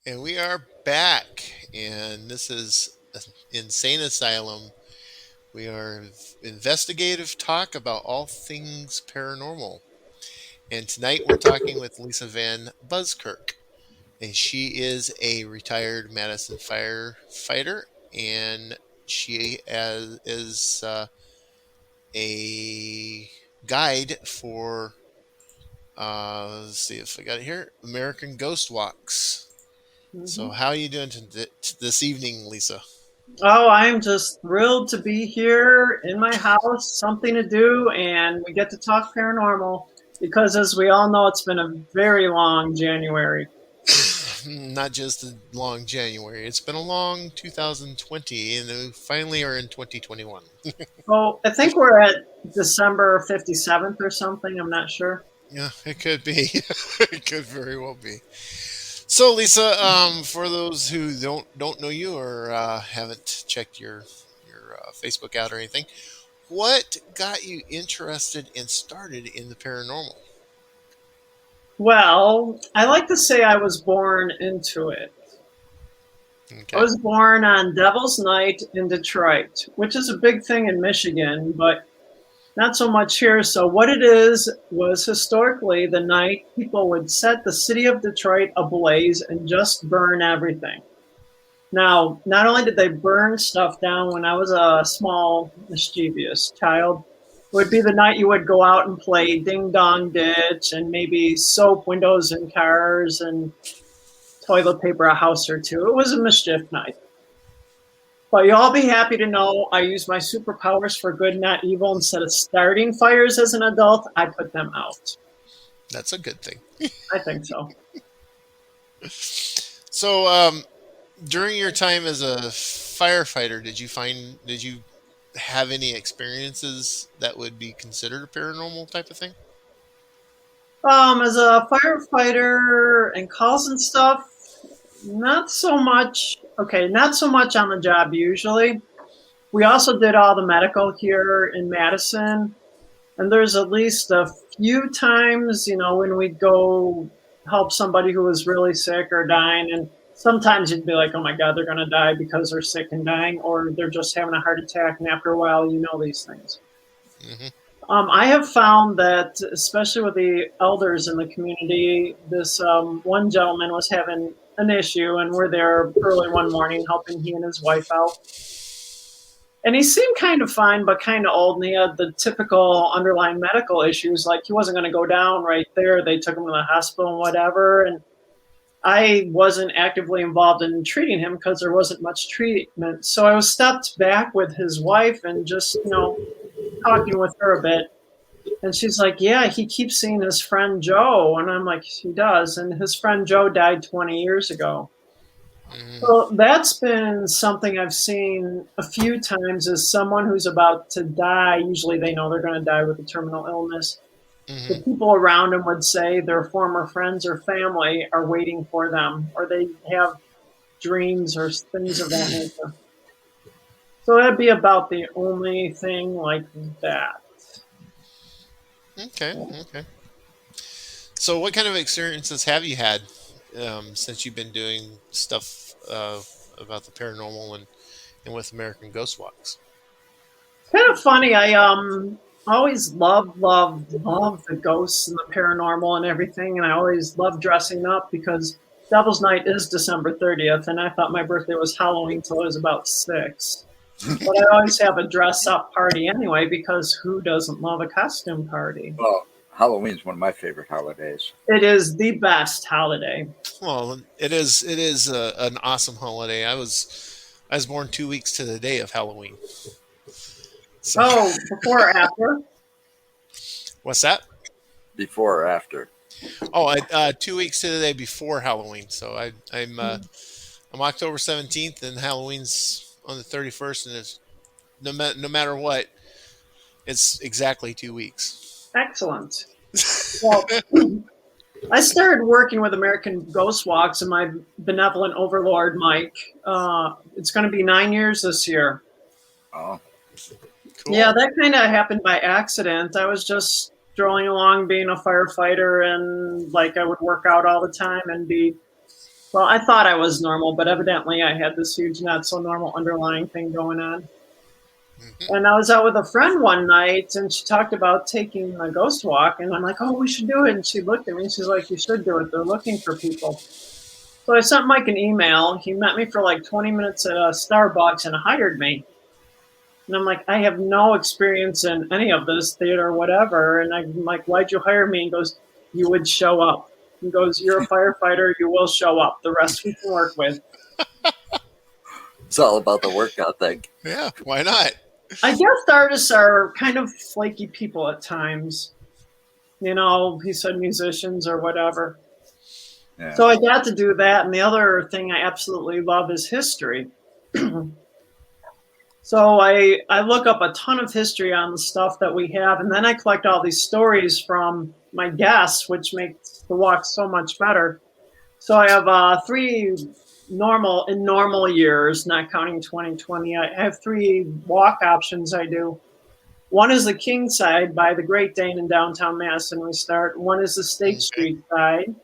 And we are back, and this is Insane Asylum. We are investigative talk about all things paranormal. And tonight we're talking with Lisa Van Buskirk, and she is a retired Madison firefighter, and she is a guide for, let's see if I got it here, American Ghost Walks. So, Mhm. how are you doing this evening, Lisa? Oh, I'm just thrilled to be here in my house, something to do, and we get to talk paranormal because, as we all know, it's been a very long January. Not just a long January. It's been a long 2020, and we finally are in 2021. Oh, I think we're at December 57th or something. I'm not sure. Yeah, it could be. It could very well be. So, Lisa, for those who don't know you or haven't checked your Facebook out or anything, what got you interested and started in the paranormal? Well, I like to say I was born into it. I Okay. was born on Devil's Night in Detroit, which is a big thing in Michigan, but not so much here. So, what it is was historically the night people would set the city of Detroit ablaze and just burn everything. Now, not only did they burn stuff down when I was a small, mischievous child, it would be the night you would go out and play ding dong ditch and maybe soap windows in cars and toilet paper a house or two. It was a mischief night. But you all be happy to know I use my superpowers for good, not evil. Instead of starting fires as an adult, I put them out. That's a good thing. I think so. So, during your time as a firefighter, did you have any experiences that would be considered a paranormal type of thing? As a firefighter and calls and stuff, not so much. Okay, not so much on the job usually. We also did all the medical here in Madison, and there's at least a few times, when we'd go help somebody who was really sick or dying, and sometimes you'd be like, oh my God, they're going to die because they're sick and dying, or they're just having a heart attack, and after a while, you know these things. Hmm. I have found that, especially with the elders in the community, this one gentleman was having an issue, and we're there early one morning helping he and his wife out. And he seemed kind of fine, but kind of old, and he had the typical underlying medical issues. Like he wasn't going to go down right there. They took him to the hospital and whatever. And I wasn't actively involved in treating him because there wasn't much treatment. So I was stepped back with his wife and just, talking with her a bit. And she's like, yeah, he keeps seeing his friend Joe. And I'm like, he does. And his friend Joe died 20 years ago. Hmm. Well, that's been something I've seen a few times as someone who's about to die. Usually they know they're going to die with a terminal illness. The Hmm. people around them would say their former friends or family are waiting for them, or they have dreams or things of that nature. So that'd be about the only thing like that. Okay. Okay. So, what kind of experiences have you had since you've been doing stuff about the paranormal and with American Ghost Walks? It's kind of funny. I always loved the ghosts and the paranormal and everything, and I always loved dressing up because Devil's Night is December 30th, and I thought my birthday was Halloween till I was about 6. But I always have a dress up party anyway because who doesn't love a costume party? Well, Halloween's one of my favorite holidays. It is the best holiday. Well, it is an awesome holiday. I was born 2 weeks to the day of Halloween. So, Oh, before or after? what's that? Before or after? Oh, 2 weeks to the day before Halloween. So I'm October 17th, and Halloween's on the 31st, and it's no matter what, it's exactly 2 weeks. Excellent. Well, I started working with American Ghost Walks and my benevolent overlord, Mike. It's going to be 9 years this year. Oh, Yeah, Cool. that kind of happened by accident. I was just strolling along being a firefighter, and like I would work out all the time and be Well, I thought I was normal, but evidently I had this huge not so normal underlying thing going on. Hmm. And I was out with a friend one night, and she talked about taking a ghost walk, and I'm like, "Oh, we should do it." And she looked at me, and she's like, "You should do it. They're looking for people." So I sent Mike an email. He met me for like 20 minutes at a Starbucks and hired me. And I'm like, I have no experience in any of this, theater or whatever. And I'm like, "Why'd you hire me?" He goes, "You would show up." He goes, "You're a firefighter. You will show up. The rest we can work with." It's all about the work ethic. Yeah, why not? I guess artists are kind of flaky people at times. He said musicians or whatever. Yeah. So I got to do that. And the other thing I absolutely love is history. So I look up a ton of history on the stuff that we have, and then I collect all these stories from my guests, which makes the walk so much better. So I have three normal years, not counting 2020. I have three walk options I do. One is the King side by the Great Dane in downtown Madison. We start. One is the State Okay. Street side.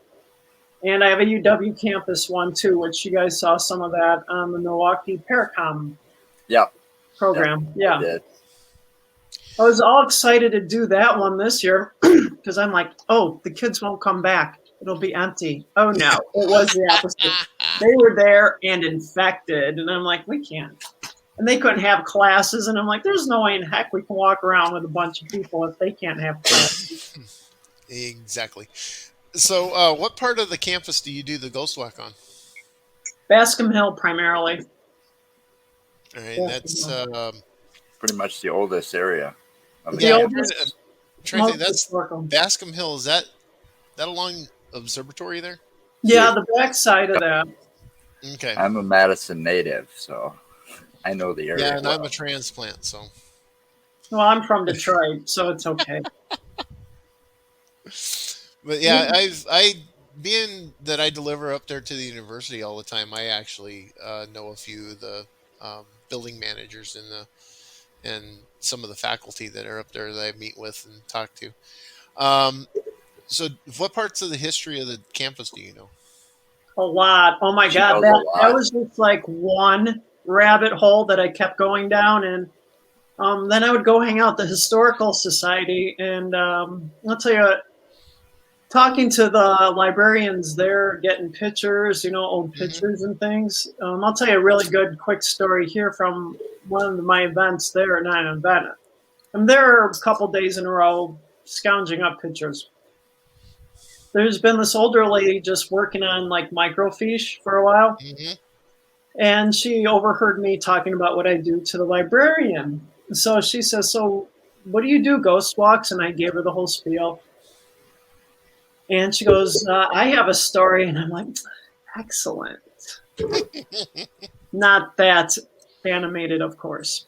And I have a UW campus one too, which you guys saw some of that on the Milwaukee Paracom Yep. program. I Yeah. did. I was all excited to do that one this year because I'm like, oh, the kids won't come back. It'll be empty. Oh, no. It was the opposite. They were there and infected. And I'm like, we can't. And they couldn't have classes. And I'm like, there's no way in heck we can walk around with a bunch of people if they can't have classes. Exactly. So, what part of the campus do you do the ghost walk on? Bascom Hill primarily. All right, Bascom that's Hill. Pretty much the oldest area. Of The yeah. oldest, Trying to think, most that's historical. Bascom Hill. Is that along Observatory there? Yeah, the back side of that. Okay. I'm a Madison native, so I know the area. Yeah, and well. I'm a transplant, so. Well, I'm from Detroit, so it's okay. But yeah, being that I deliver up there to the university all the time, I actually know a few of the building managers and some of the faculty that are up there that I meet with and talk to. So, what parts of the history of the campus do you know? A lot. Oh my She God. knows a lot. That was just like one rabbit hole that I kept going down. And then I would go hang out at the Historical Society. And I'll tell you, talking to the librarians there, getting pictures, old Hmm. pictures and things. I'll tell you a really good, quick story here from one of my events there, not an event. I'm there a couple days in a row, scrounging up pictures. There's been this older lady just working on like microfiche for a while. Hmm. And she overheard me talking about what I do to the librarian. So she says, "So what do you do, ghost walks?" And I gave her the whole spiel. And she goes, "I have a story." And I'm like, excellent. Not that animated, of course.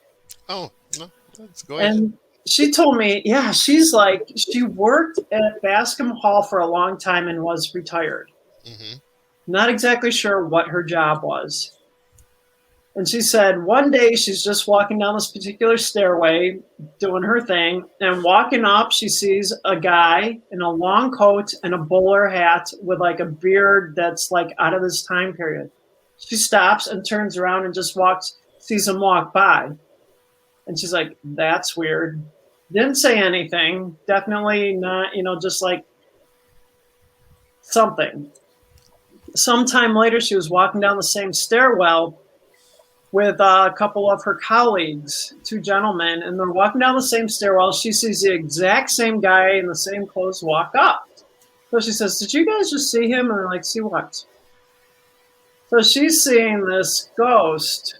Oh, no, let's go ahead. And she told me, yeah, she's like, she worked at Bascom Hall for a long time and was retired. Hmm. Not exactly sure what her job was. And she said one day she's just walking down this particular stairway, doing her thing, and walking up, she sees a guy in a long coat and a bowler hat with like a beard that's like out of this time period. She stops and turns around and just sees him walk by. And she's like, that's weird. Didn't say anything. Definitely not, just like something. Sometime later, she was walking down the same stairwell with a couple of her colleagues, two gentlemen, and they're walking down the same stairwell. She sees the exact same guy in the same clothes walk up. So she says, "Did you guys just see him?" And they're like, "See what?" So she's seeing this ghost,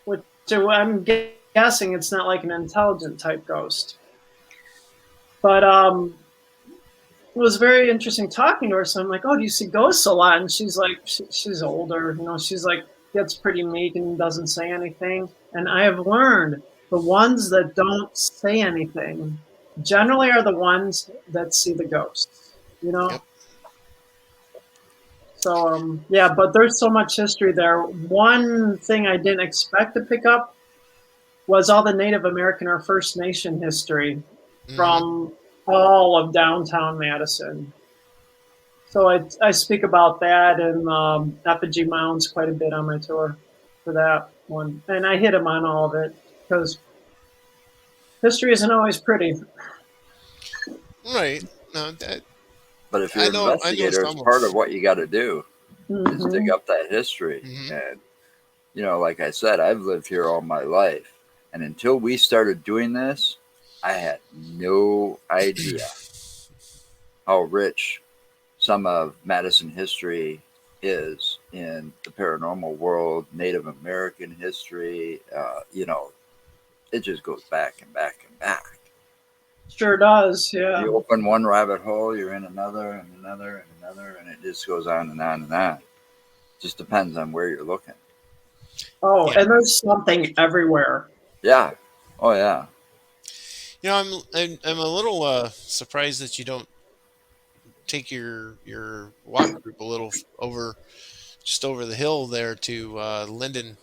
which I'm guessing it's not like an intelligent type ghost. But it was very interesting talking to her. So I'm like, "Oh, do you see ghosts a lot?" And she's like, she's older, she's like, gets pretty meek and doesn't say anything. And I have learned the ones that don't say anything generally are the ones that see the ghosts, Yep. So, yeah, but there's so much history there. One thing I didn't expect to pick up was all the Native American or First Nation history Hmm. from all of downtown Madison. So I speak about that and effigy mounds quite a bit on my tour for that one. And I hit them on all of it because history isn't always pretty. Right. No, But if I you're an know. I know investigator, it's some part of of. what you got to do is dig Mm-hmm. up that history. Hmm. And, like I said, I've lived here all my life. And until we started doing this, I had no idea how rich some of Madison history is in the paranormal world, Native American history. It just goes back and back and back. Sure does, yeah. You open one rabbit hole, you're in another and another and another, and it just goes on and on and on. Just depends on where you're looking. Oh, Yeah. and there's something everywhere. Yeah. Oh yeah. I'm a little surprised that you don't take your walk group a little over just over the hill there to Linden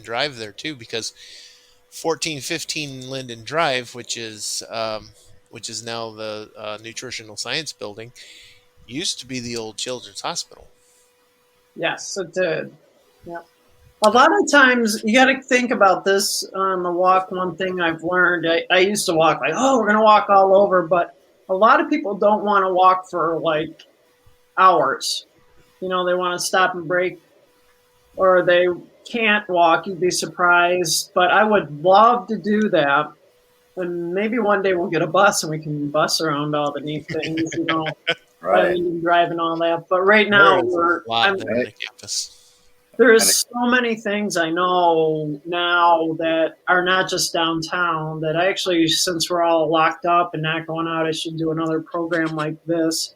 Drive there too, because 1415 Linden Drive, which is now the Nutritional Science Building, used to be the old Children's Hospital. Yes, it did. Yeah. A lot of times you got to think about this on the walk. One thing I've learned, I used to walk like, oh, we're going to walk all over, but a lot of people don't want to walk for like hours. They want to stop and break, or they can't walk. You'd be surprised, but I would love to do that. And maybe one day we'll get a bus and we can bus around all the neat things, Right. driving all that. But right There now is a lot there on the campus. And there's so many things I know now that are not just downtown that I actually, since we're all locked up and not going out, I should do another program like this.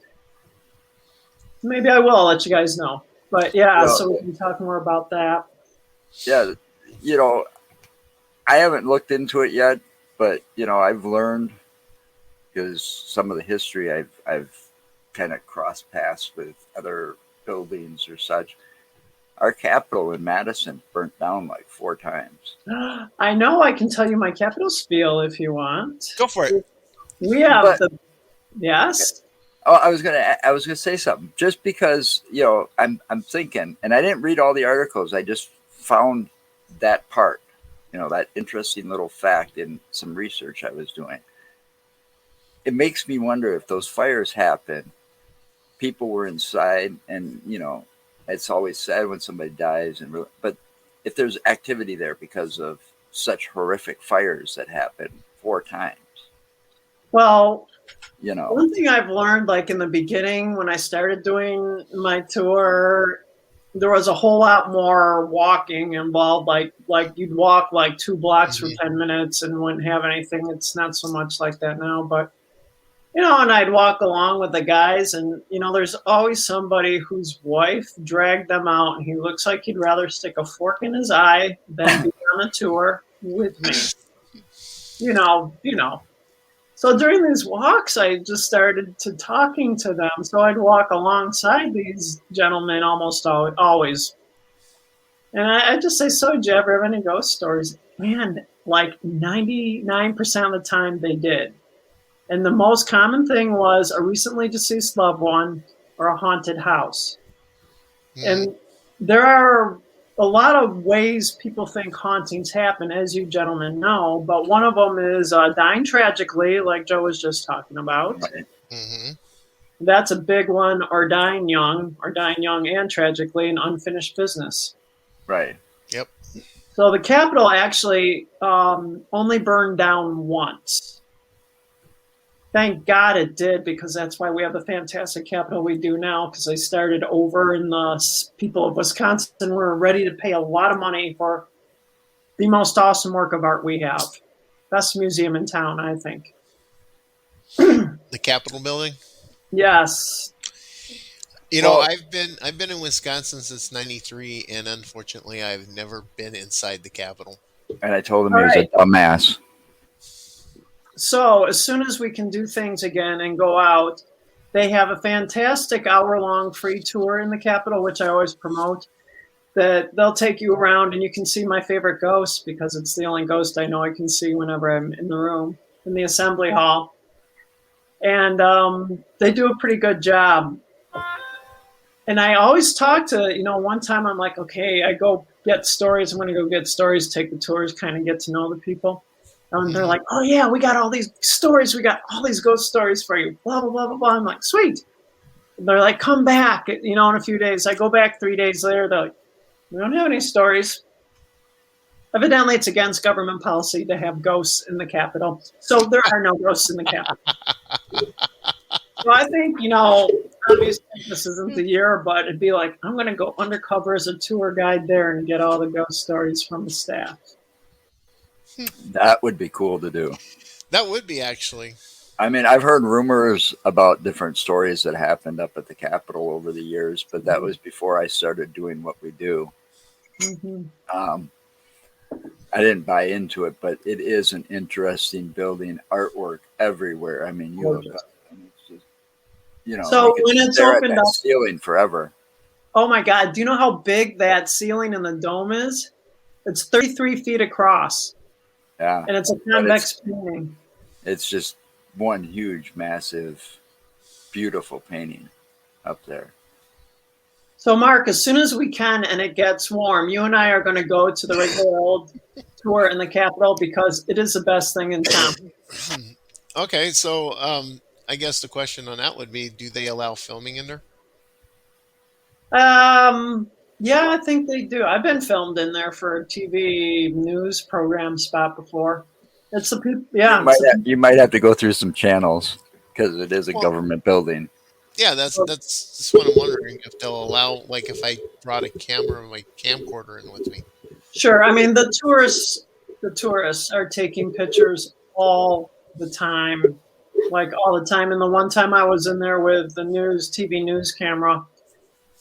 Maybe I will. I'll let you guys know. But yeah, well, so we can talk more about that. yeah, you know, I haven't looked into it yet, but I've learned because some of the history I've kind of crossed paths with other buildings or such. Our Capitol in Madison burnt down like 4 times. I know I can tell you my capital spiel if you want. Go for it. We have But the yes. oh, I was gonna say something. Just because I'm thinking, and I didn't read all the articles. I just found that part. That interesting little fact in some research I was doing. It makes me wonder if those fires happen, people were inside, and it's always sad when somebody dies, but if there's activity there because of such horrific fires that happen 4 times, Well, you know, one thing I've learned, like in the beginning when I started doing my tour, there was a whole lot more walking involved. Like you'd walk like 2 blocks for Hmm. 10 minutes and wouldn't have anything. It's not so much like that now, but and I'd walk along with the guys, and there's always somebody whose wife dragged them out, and he looks like he'd rather stick a fork in his eye than be on a tour with me. So during these walks, I just started to talking to them. So I'd walk alongside these gentlemen almost always. And I just say, so did you ever have any ghost stories? Man, like 99% of the time they did. And the most common thing was a recently deceased loved one or a haunted house. Hmm. And there are a lot of ways people think hauntings happen, as you gentlemen know, but one of them is dying tragically, like Joe was just talking about. right, Hmm. That's a big one, or dying young and tragically, an unfinished business. right, Yep. So the Capitol actually only burned down once. Thank God it did, because that's why we have the fantastic Capitol we do now, because they started over, and the people of Wisconsin were ready to pay a lot of money for the most awesome work of art we have. Best museum in town, I think. The Capitol building. Yes. well, I've been in Wisconsin since '93, and unfortunately, I've never been inside the Capitol. and I told him All he was a right. dumbass. So as soon as we can do things again and go out, they have a fantastic hour-long free tour in the Capitol, which I always promote. That they'll take you around and you can see my favorite ghost, because it's the only ghost I know I can see whenever I'm in the room, in the assembly hall. and they do a pretty good job. And I always talk to, one time I'm like, okay, I go get stories. I'm going to go get stories, take the tours, kind of get to know the people. And they're like, oh, yeah, we got all these stories. We got all these ghost stories for you, blah, blah, blah, blah, blah. I'm like, sweet. And they're like, come back, in a few days. I go back 3 days later. They're like, we don't have any stories. Evidently, it's against government policy to have ghosts in the Capitol. So there are no ghosts in the Capitol. So I think, obviously this isn't the year, but it'd be like, I'm going to go undercover as a tour guide there and get all the ghost stories from the staff. That would be cool to do. That would be, actually. I mean, I've heard rumors about different stories that happened up at the Capitol over the years, but that was before I started doing what we do. Mm-hmm. I didn't buy into it, but it is an interesting building, artwork everywhere. I mean, you look up and it's just, so when it's opened up, ceiling forever. Oh my God. Do you know how big that ceiling in the dome is? It's 33 feet across. Yeah. And it's a convex painting. It's just one huge, massive, beautiful painting up there. So, Mark, as soon as we can and it gets warm, you and I are going to go to the regular old tour in the Capitol because it is the best thing in town. Okay, so I guess the question on that would be, do they allow filming in there? Yeah, I think they do. I've been filmed in there for a TV news program spot before. It's the people. Yeah, you might have to go through some channels because it is a government building. Yeah, that's what I'm wondering, if they'll allow, like, if I brought a camera and my camcorder in with me. Sure. I mean, the tourists are taking pictures all the time, like all the time. And the one time I was in there with the TV news camera,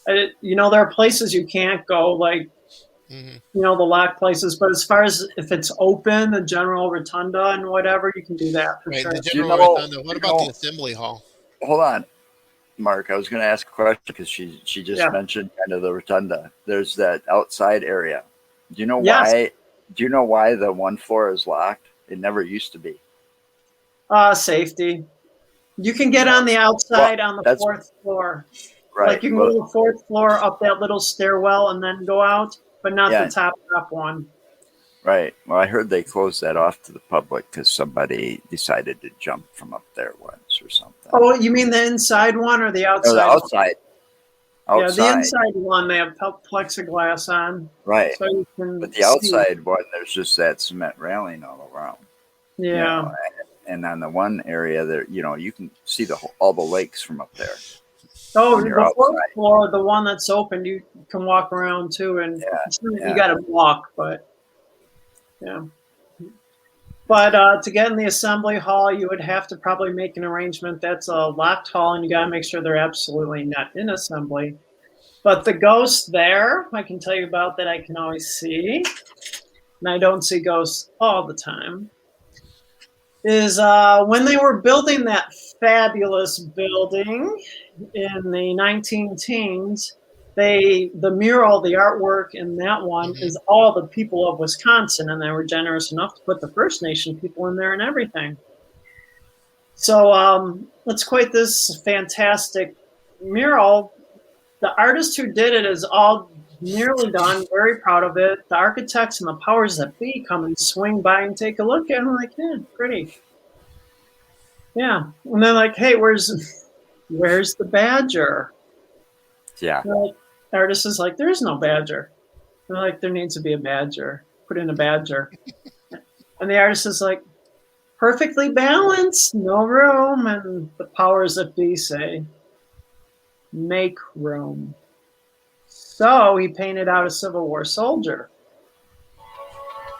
there are places you can't go, like, the locked places. But as far as if it's open, the general rotunda and whatever, you can do that for sure. The general rotunda. What about the assembly hall? Hold on, Mark. I was going to ask a question because she just mentioned kind of the rotunda. There's that outside area. Do you know why? Do you know why the one floor is locked? It never used to be. Safety. You can get on the outside on the fourth floor. Right. Like you can go to the fourth floor up that little stairwell and then go out, but not the top one. Right. Well, I heard they closed that off to the public because somebody decided to jump from up there once or something. Oh, you mean the inside one or the outside? No, the outside. Yeah, the inside one, they have plexiglass on. Right. So you can but the outside one, there's just that cement railing all around. Yeah. And on the one area there, you can see all the lakes from up there. Oh, the fourth floor, the one that's open, you can walk around too, and you got to walk, but yeah. But to get in the assembly hall, you would have to probably make an arrangement. That's a locked hall, and you got to make sure they're absolutely not in assembly. But the ghosts there, I can tell you about that. I can always see, and I don't see ghosts all the time. Is when they were building that fabulous building in the 19 teens, the mural, the artwork in that one is all the people of Wisconsin, and they were generous enough to put the First Nation people in there and everything. So let's quote this fantastic mural. The artist who did it is all nearly done, very proud of it. The architects and the powers that be come and swing by and take a look at it. I'm like, yeah, pretty. Yeah. And they're like, hey, where's the badger? Yeah. The artist is like, there is no badger. They're like, there needs to be a badger. Put in a badger. And the artist is like, perfectly balanced, no room. And the powers that be say, make room. So he painted out a Civil War soldier,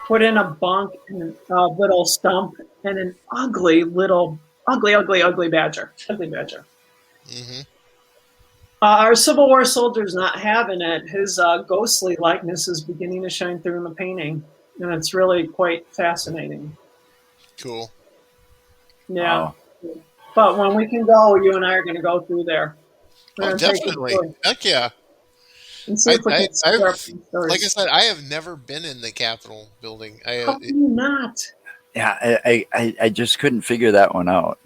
put in a bunk and a little stump and an ugly badger. Ugly badger. Mm-hmm. Our Civil War soldier's not having it. His ghostly likeness is beginning to shine through in the painting, and it's really quite fascinating. Cool. Yeah. Wow. But when we can go, you and I are going to go through there. Oh, definitely. Heck yeah. And see if we can like I said, I have never been in the Capitol building. How can you not? Yeah, I just couldn't figure that one out.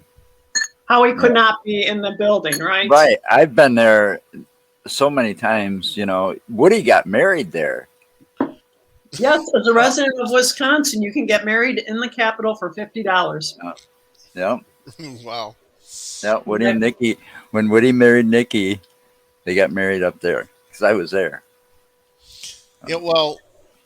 how he could Yeah. not be in the building, right? Right. I've been there so many times. Woody got married there. Yes, as a resident of Wisconsin, you can get married in the Capitol for $50. Yeah. Wow. Yeah. Woody and Nikki. When Woody married Nikki, they got married up there because I was there. Yeah. Well,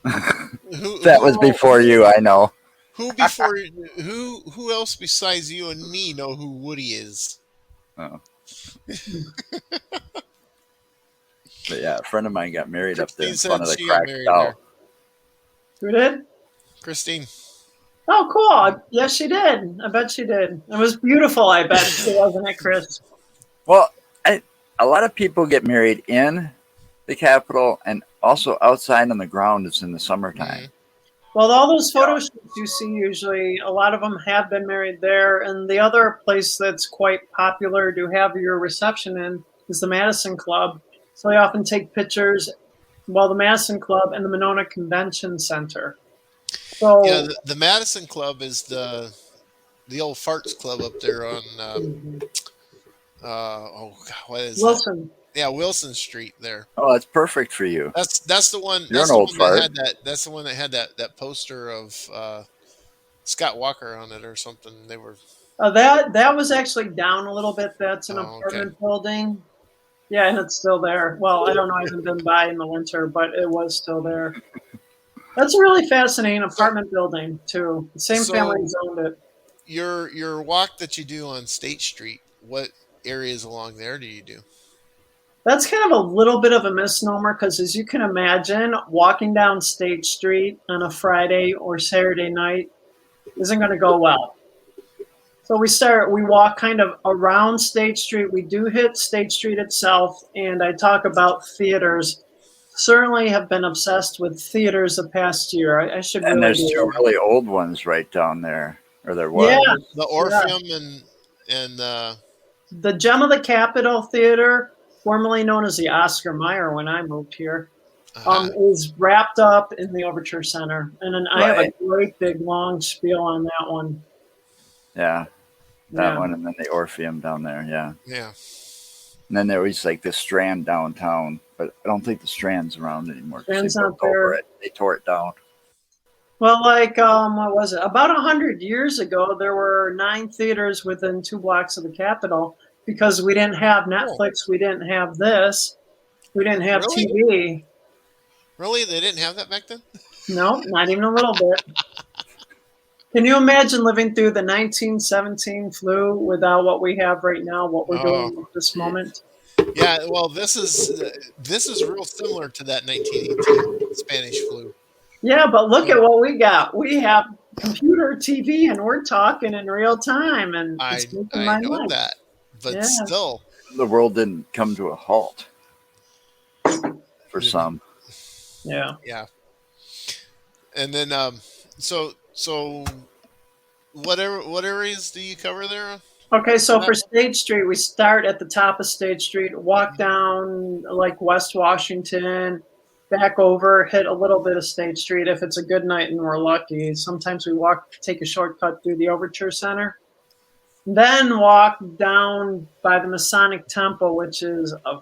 That was before you, I know. who else besides you and me know who Woody is? Oh. But yeah, a friend of mine got married up there Christine in front said of the she got cracked married doll. there. Who did? Christine. Oh, cool. Yes, she did. I bet she did. It was beautiful, I bet, wasn't it, Chris? Well, a lot of people get married in the Capitol and also outside on the ground. It's in the summertime. Mhm. Well, all those photo shoots you see usually, a lot of them have been married there. And the other place that's quite popular to have your reception in is the Madison Club. So they often take pictures, the Madison Club and the Monona Convention Center. So, Yeah, the Madison Club is the old farts club up there on oh God, what is Wilson. that? Yeah, Wilson Street there. Oh, that's perfect for you. That's the one. You're That's an the old one that fart. had that. That's the one that had that poster of Scott Walker on it or something. They were. That was actually down a little bit. That's an Oh, okay. apartment building. Yeah, and it's still there. Well, I don't know. I haven't been by in the winter, but it was still there. That's a really fascinating apartment building too. The same family So owned it. your walk that you do on State Street, what areas along there do you do? That's kind of a little bit of a misnomer because, as you can imagine, walking down State Street on a Friday or Saturday night isn't going to go well. So we walk kind of around State Street. We do hit State Street itself, and I talk about theaters. Certainly have been obsessed with theaters the past year. I should And really there's two do. really old ones right down there, or there Yeah, was. The Orpheum and the Gem of the Capitol Theater, formerly known as the Oscar Mayer when I moved here, uh, is wrapped up in the Overture Center. And then I have a Right. great big long spiel on that one. Yeah, that Yeah. one, and then the Orpheum down there. Yeah, yeah. and then there was like the Strand downtown, but I don't think the Strand's around anymore. 'Cause Strand's they not built over there. it. They tore it down. Well, what was it? About 100 years ago, there were 9 theaters within 2 blocks of the Capitol because we didn't have Netflix, we didn't have this, we didn't have Really? TV. Really? They didn't have that back then? No, not even a little bit. Can you imagine living through the 1917 flu without what we have right now, what we're Oh, doing at this moment? yeah. Well, this is real similar to that 1918 Spanish flu. Yeah, but look at what we got. We have computer, TV, and we're talking in real time, and it's making I my know life. that, but Yeah. still, The world didn't come to a halt for some. Yeah. yeah. And then so what areas do you cover there? Okay, so for State Street, we start at the top of State Street, walk down like West Washington, back over, hit a little bit of State Street if it's a good night and we're lucky. Sometimes we take a shortcut through the Overture Center, then walk down by the Masonic Temple, which is a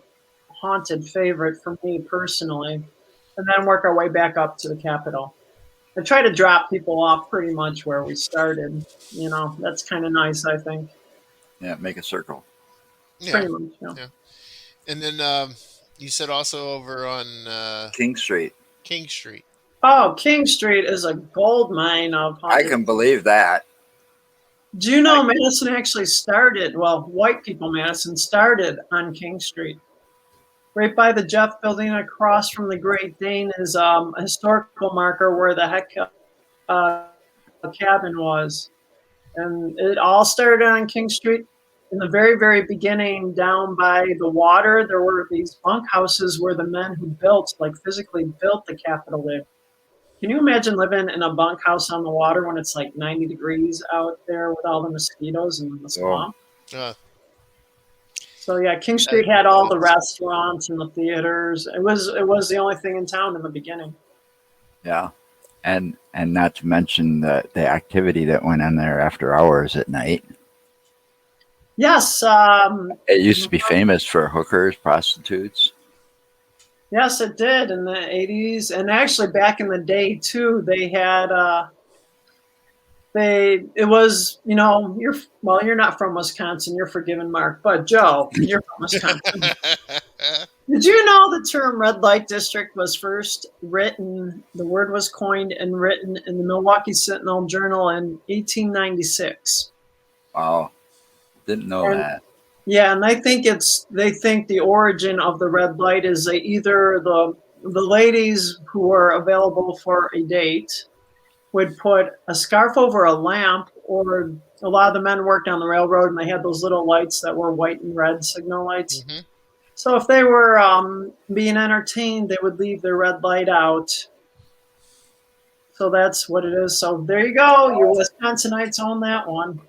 haunted favorite for me personally, and then work our way back up to the Capitol. I try to drop people off pretty much where we started. That's kind of nice, I think. Yeah, make a circle. Yeah, Pretty much, yeah. yeah. And then you said also over on King Street. King Street. Oh, King Street is a gold mine of I haunted. can believe that. Do you know Madison actually started? Well, white people Madison started on King Street. Right by the Jeff Building across from the Great Dane is a historical marker where the Heck cabin was. And it all started on King Street. In the very, very beginning, down by the water, there were these bunkhouses where the men who physically built the Capitol lived. Can you imagine living in a bunkhouse on the water when it's like 90 degrees out there with all the mosquitoes and the swamp? Uh, So yeah, King Street had all the restaurants and the theaters. It was the only thing in town in the beginning. Yeah, and not to mention the activity that went on there after hours at night. Yes, It used to be famous for hookers, prostitutes. yes, it did in the 80s. And actually, back in the day, too, they had, it was, you're not from Wisconsin. You're forgiven, Mark. But Joe, you're from Wisconsin. Did you know the term red light district was first written, the word was coined and written in the Milwaukee Sentinel Journal in 1896? Wow, didn't know And that. yeah, and they think the origin of the red light is either the ladies who are available for a date would put a scarf over a lamp, or a lot of the men worked on the railroad and they had those little lights that were white and red signal lights. Hmm. So if they were being entertained, they would leave their red light out. So that's what it is. So there you go. You Wisconsinites own that one.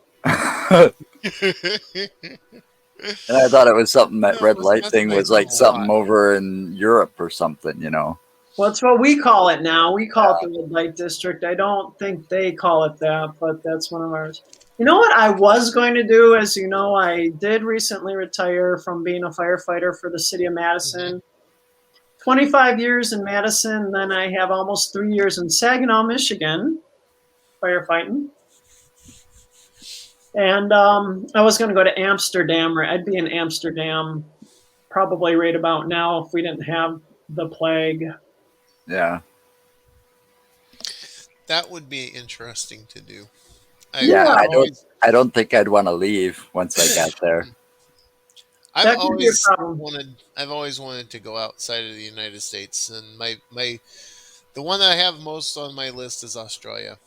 And I thought it was something, that No, red light thing was Wisconsinites own like a lot. something over in Europe or something, you know. Well, that's what we call it now. We call it the red light district. I don't think they call it that, but that's one of ours. You know what I was going to do is, I did recently retire from being a firefighter for the city of Hmm. Madison. 25 years in Madison, then I have almost 3 years in Saginaw, Michigan, firefighting. And I was going to go to Amsterdam, or I'd be in Amsterdam probably right about now if we didn't have the plague. Yeah. That would be interesting to do. Yeah, Yeah, I've always, I don't think I'd want to leave once I got there. I've that could be a always problem. I've always wanted to go outside of the United States, and the one that I have most on my list is Australia.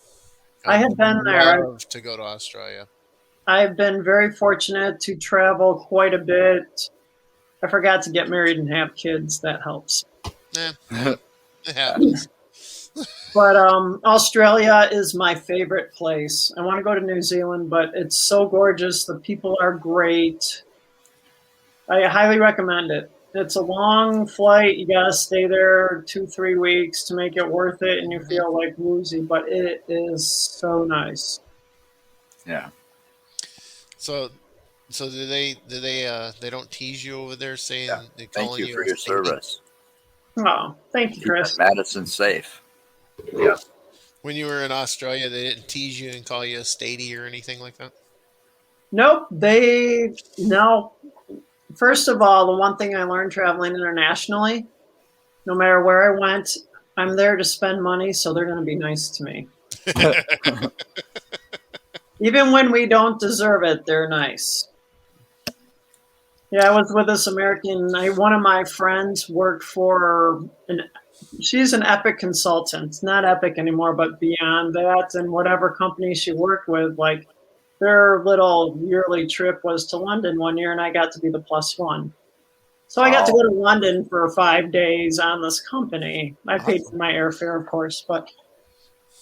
I I would have been there. love to go to Australia. I've been very fortunate to travel quite a bit. I forgot to get married and have kids. That helps. Hey, it happens. But Australia is my favorite place. I want to go to New Zealand, but it's so gorgeous. The people are great. I highly recommend it. It's a long flight. You got to stay there 2, 3 weeks to make it worth it, and you Hmm. feel like woozy, but it is so nice. Yeah. So, so they don't tease you over there Yeah. saying they're Thank calling you you for a your sadie service. Oh, thank you, Keeping Chris. Madison safe. Yeah. when you were in Australia? They didn't tease you and call you a statey or anything like that. Nope, no. First of all, the one thing I learned traveling internationally, no matter where I went, I'm there to spend money, so they're going to be nice to me. Even when we don't deserve it, they're nice. Yeah, I was with this American. One of my friends worked for she's an Epic consultant. Not Epic anymore, but beyond that, and whatever company she worked with, like their little yearly trip was to London one year, and I got to be the plus one. So I got to go Oh, to London for 5 days on this company. I paid for Awesome. my airfare, of course, but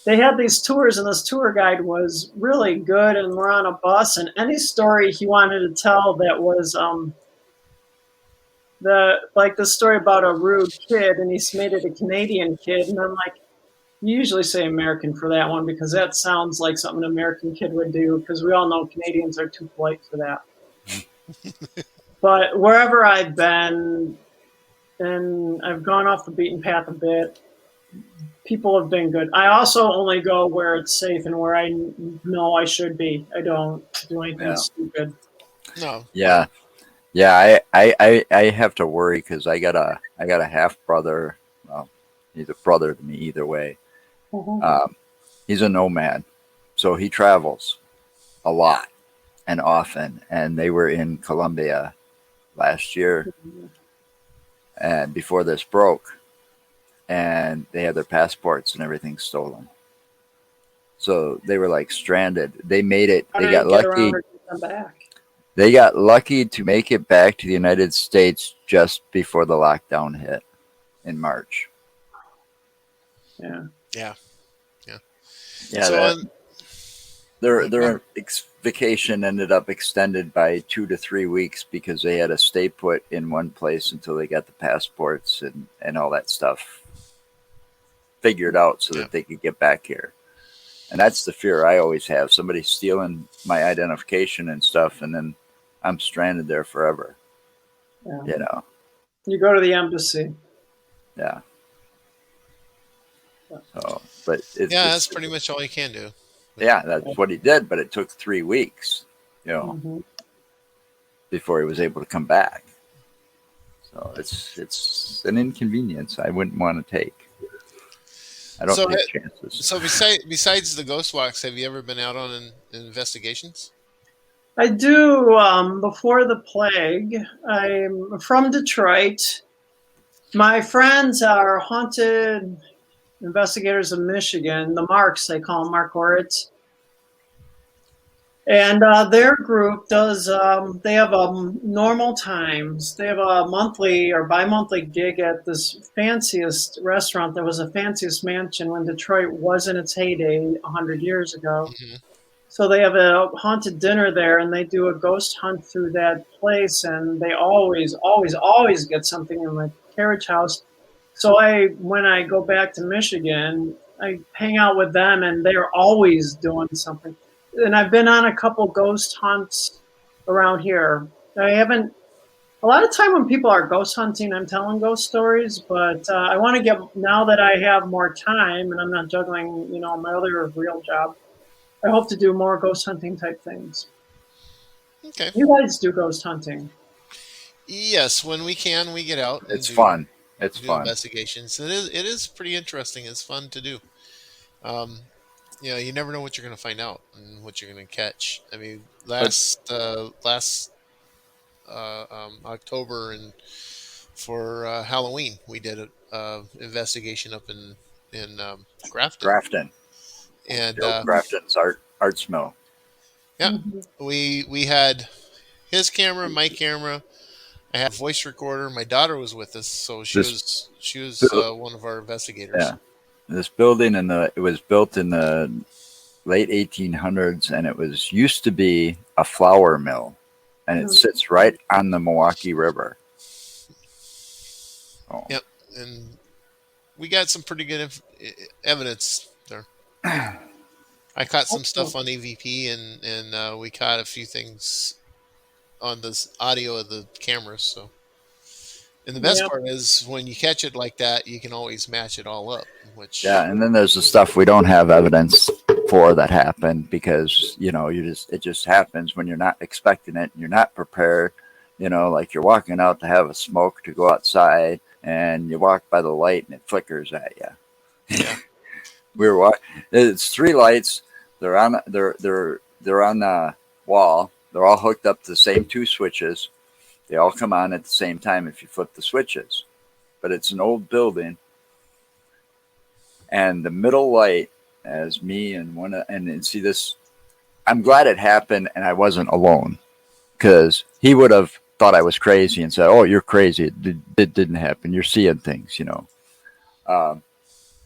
they had these tours, and this tour guide was really good. And we're on a bus, and any story he wanted to tell that was the story about a rude kid, and he's made it a Canadian kid, and I'm like, you usually say American for that one because that sounds like something an American kid would do because we all know Canadians are too polite for that. But wherever I've been, and I've gone off the beaten path a bit, people have been good. I also only go where it's safe and where I know I should be. I don't do anything yeah. stupid. No, Yeah. Yeah. I have to worry because I got a half brother. Well, he's a brother to me either way. Mhm. Um, he's a nomad, so he travels a lot and often. And they were in Colombia last year, and before this broke, and they had their passports and everything stolen. So they were like stranded. They made it. How They do I got get around lucky. or get them back? They got lucky to make it back to the United States just before the lockdown hit in March. Yeah. yeah, yeah. Yeah, So that on, their vacation ended up extended by 2 to 3 weeks because they had to stay put in one place until they got the passports and all that stuff figured out so yeah, that they could get back here. And that's the fear I always have: somebody stealing my identification and stuff, and then I'm stranded there forever. Yeah. You know. You go to the embassy. Yeah. So, but Yeah, that's pretty much all you can do. Yeah, that's what he did. But it took 3 weeks, before he was able to come back. So it's an inconvenience I wouldn't want to take. I don't So, take chances. so besides the ghost walks, have you ever been out on investigations? I do. Before the plague, I'm from Detroit. My friends are haunted investigators of Michigan, the Marks, they call them, Mark Oritz. And their group does, they have normal times. They have a monthly or bi-monthly gig at this fanciest restaurant that was the fanciest mansion when Detroit was in its heyday 100 years ago. Mm-hmm. So they have a haunted dinner there, and they do a ghost hunt through that place, and they always, always, always get something in the carriage house. So when I go back to Michigan, I hang out with them, and they're always doing something. And I've been on a couple ghost hunts around here. I haven't. A lot of time when people are ghost hunting, I'm telling ghost stories, but I want to get, now that I have more time and I'm not juggling, my other real job, I hope to do more ghost hunting type things. Okay. You guys do ghost hunting? Yes, when we can, we get out. It's fun. It's do fun. Investigations. It is pretty interesting. It's fun to do. You never know what you're going to find out and what you're going to catch. I mean, last October and for Halloween, we did a investigation up in Grafton. And Grafton's arts mill. yeah, we had his camera, my camera. I had a voice recorder. My daughter was with us, so she was one of our investigators. Yeah, this building it was built in the late 1800s, and it used to be a flour mill, and it sits right on the Milwaukee River. Oh. Yep, and we got some pretty good evidence there. I caught some stuff on EVP, and we caught a few things on the audio of the cameras. So, and the best part is when you catch it like that, you can always match it all up. And then there's the stuff we don't have evidence for that happened because it just happens when you're not expecting it and you're not prepared. Like you're walking out to have a smoke to go outside, and you walk by the light and it flickers at you. Yeah. It's 3 lights. They're on the wall. They're all hooked up to the same 2 switches. They all come on at the same time if you flip the switches. But it's an old building. And the middle light, as me and see this, I'm glad it happened and I wasn't alone, because he would have thought I was crazy and said, "Oh, you're crazy. It didn't happen. You're seeing things,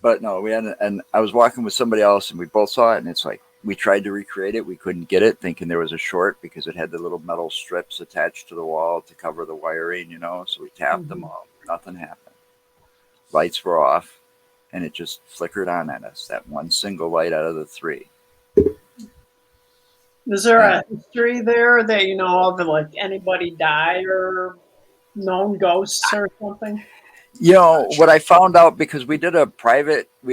But no, and I was walking with somebody else, and we both saw it, and it's like we tried to recreate it. We couldn't get it, thinking there was a short because it had the little metal strips attached to the wall to cover the wiring, So we tapped them all. Nothing happened. Lights were off, and it just flickered on at us. That one single light out of the 3. Is there a history there that of, like anybody die or known ghosts or something? What I found out, because we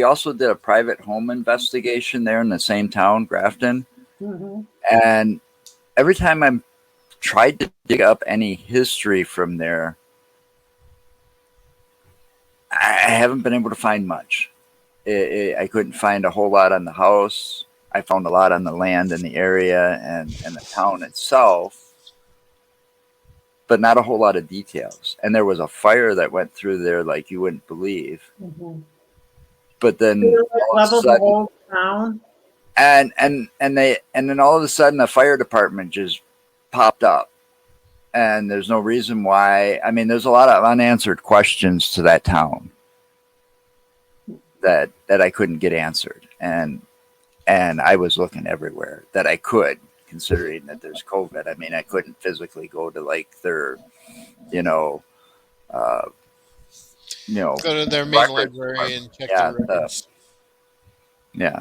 also did a private home investigation there in the same town, Grafton. And every time I tried to dig up any history from there, I haven't been able to find much. I couldn't find a whole lot on the house. I found a lot on the land in the area and the town itself, but not a whole lot of details. And there was a fire that went through there like you wouldn't believe. But then leveled the whole town. And then all of a sudden the fire department just popped up. And there's no reason why. I mean, there's a lot of unanswered questions to that town that I couldn't get answered. And I was looking everywhere that I could, considering that there's COVID. I mean, I couldn't physically go to like their, go to their main library and check their records.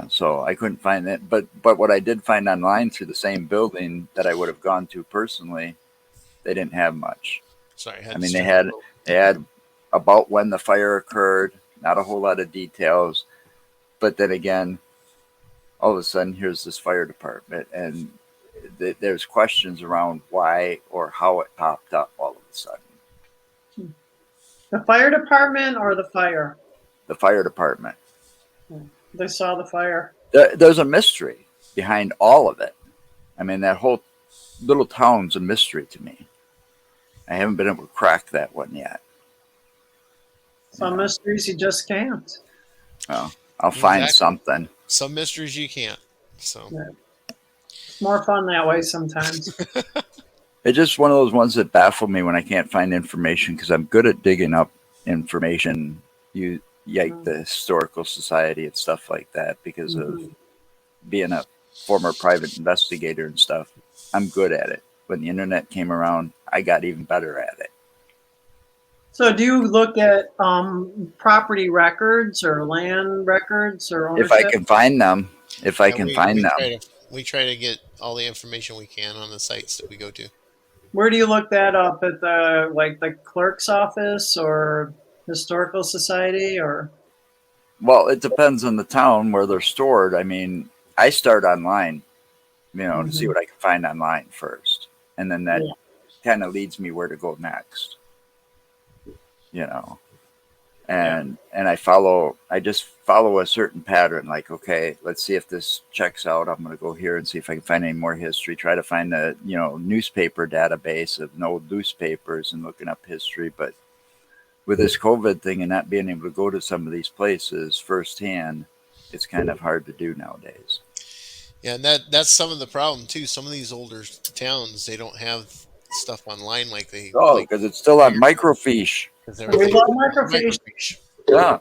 So I couldn't find it. But what I did find online through the same building that I would have gone to personally They didn't have much. Sorry, I I had to mean, start. they had about when the fire occurred, not a whole lot of details. But then again, all of a sudden, here's this fire department, and there's questions around why or how it popped up all of a sudden. The fire department or the fire? The fire department. They saw the fire. There's a mystery behind all of it. I mean, that whole little town's a mystery to me. I haven't been able to crack that one yet. Some mysteries you just can't. Well, I'll find something. Some mysteries you can't. So yeah. It's more fun that way sometimes. It's just one of those ones that baffle me when I can't find information, because I'm good at digging up information, the Historical Society and stuff like that, because of being a former private investigator and stuff. I'm good at it. When the internet came around, I got even better at it. So do you look at property records or land records or ownership? If I can find them. We try to get all the information we can on the sites that we go to. Where do you look that up? At the clerk's office or Historical Society or? Well, it depends on the town where they're stored. I mean, I start online, to see what I can find online first. And then that kind of leads me where to go next. And I just follow a certain pattern. Like, okay, let's see if this checks out. I'm going to go here and see if I can find any more history. Try to find a newspaper database of old newspapers and looking up history. But with this COVID thing and not being able to go to some of these places firsthand, it's kind of hard to do nowadays. Yeah, and that's some of the problem too. Some of these older towns, they don't have stuff online like they. Oh, because it's still on microfiche. We love microfiche. Yeah.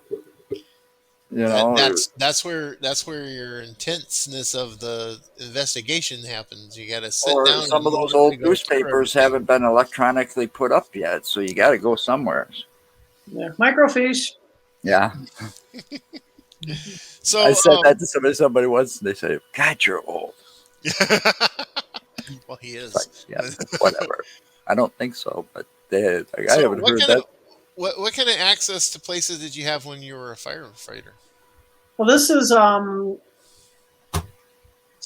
That's where your intenseness of the investigation happens. You got to sit or down. Some of those old newspapers haven't been electronically put up yet, so you got to go somewhere. Yeah, microfiche. Yeah. So I said that to somebody once, and they say, "God, you're old." Well, he is. Like, yeah, whatever. I don't think so, but I haven't heard that. What kind of access to places did you have when you were a firefighter? Well, this is so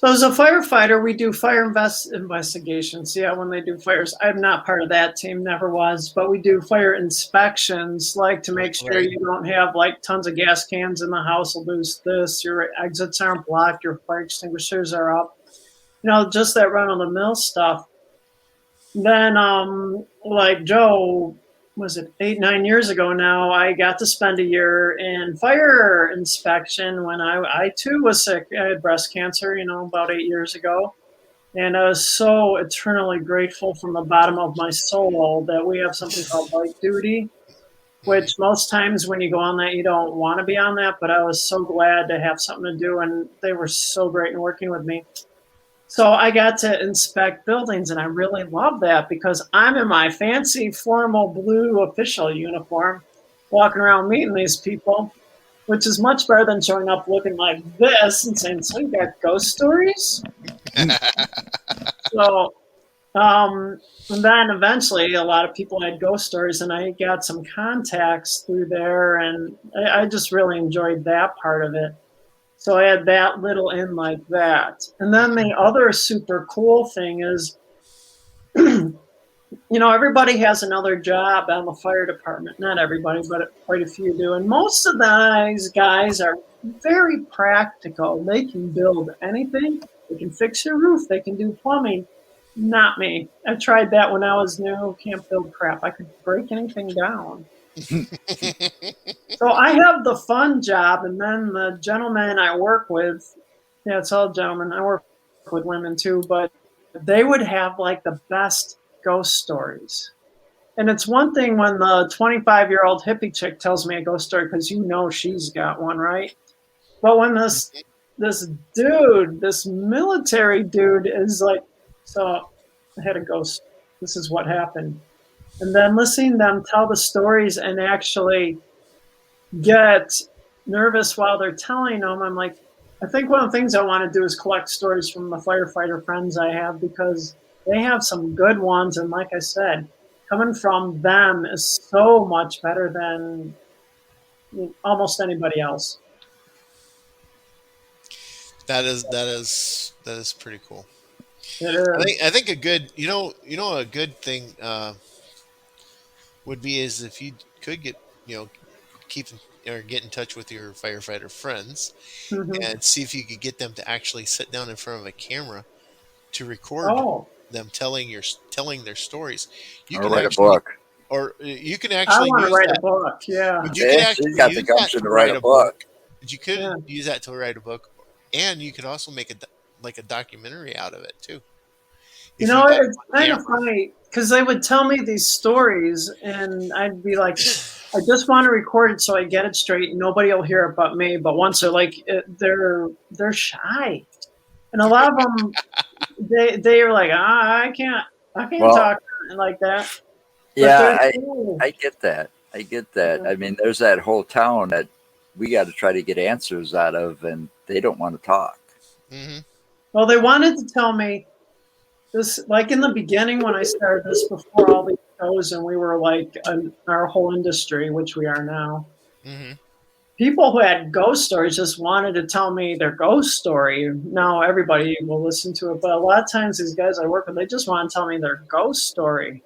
as a firefighter, we do fire investigations. Yeah, when they do fires, I'm not part of that team, never was, but we do fire inspections, like to make sure you don't have like tons of gas cans in the house. Will lose this. Your exits aren't blocked. Your fire extinguishers are up. Just that run of the mill stuff. Then, like Joe, was it 8-9 years ago now, I got to spend a year in fire inspection when I too was sick. I had breast cancer, about 8 years ago. And I was so eternally grateful from the bottom of my soul that we have something called light duty, which most times when you go on that, you don't want to be on that. But I was so glad to have something to do, and they were so great in working with me. So I got to inspect buildings, and I really love that because I'm in my fancy formal blue official uniform, walking around meeting these people, which is much better than showing up looking like this and saying, "So you got ghost stories?" So, and then eventually a lot of people had ghost stories, and I got some contacts through there, and I just really enjoyed that part of it. So I had that little in like that. And then the other super cool thing is, everybody has another job on the fire department. Not everybody, but quite a few do. And most of these guys are very practical. They can build anything. They can fix your roof. They can do plumbing. Not me. I tried that when I was new. Can't build crap. I could break anything down. So I have the fun job, and then the gentleman I work with, it's all gentlemen. I work with women too, but they would have like the best ghost stories. And it's one thing when the 25-year-old hippie chick tells me a ghost story because she's got one, right? But when this dude, this military dude is like, "So I had a ghost. This is what happened." And then listening to them tell the stories and actually get nervous while they're telling them, I'm like, I think one of the things I want to do is collect stories from the firefighter friends I have, because They have some good ones, and like I said, coming from them is so much better than almost anybody else. That is pretty cool. It I think is. I think a good a good thing would be is if you could get keep or get in touch with your firefighter friends Hmm. and see if you could get them to actually sit down in front of a camera to record Oh, them telling their stories. You Or can write a actually book. or you can I actually want to use write a that. book. Yeah, But you could See, she's actually got the use that gumption to to write write a a book. book. But you yeah. could use that to write a book, and you could also make like a documentary out of it too. You If you know, got it's them kind on of funny because they would tell me these stories, and I'd be like, I just want to record it so I get it straight. Nobody will hear it but me. But once they're like, they're shy, and a lot of them they are like, I can't Well, talk like that. But yeah, they're I cool. I get that. I get that. Yeah. I mean, there's that whole town that we got to try to get answers out of, and they don't want to talk. hmm Well, they wanted to tell me this, like in the beginning when I started this before all these shows, and we were like our whole industry, which we are now. hmm People who had ghost stories just wanted to tell me their ghost story. Now everybody will listen to it, but a lot of times these guys I work with, they just want to tell me their ghost story.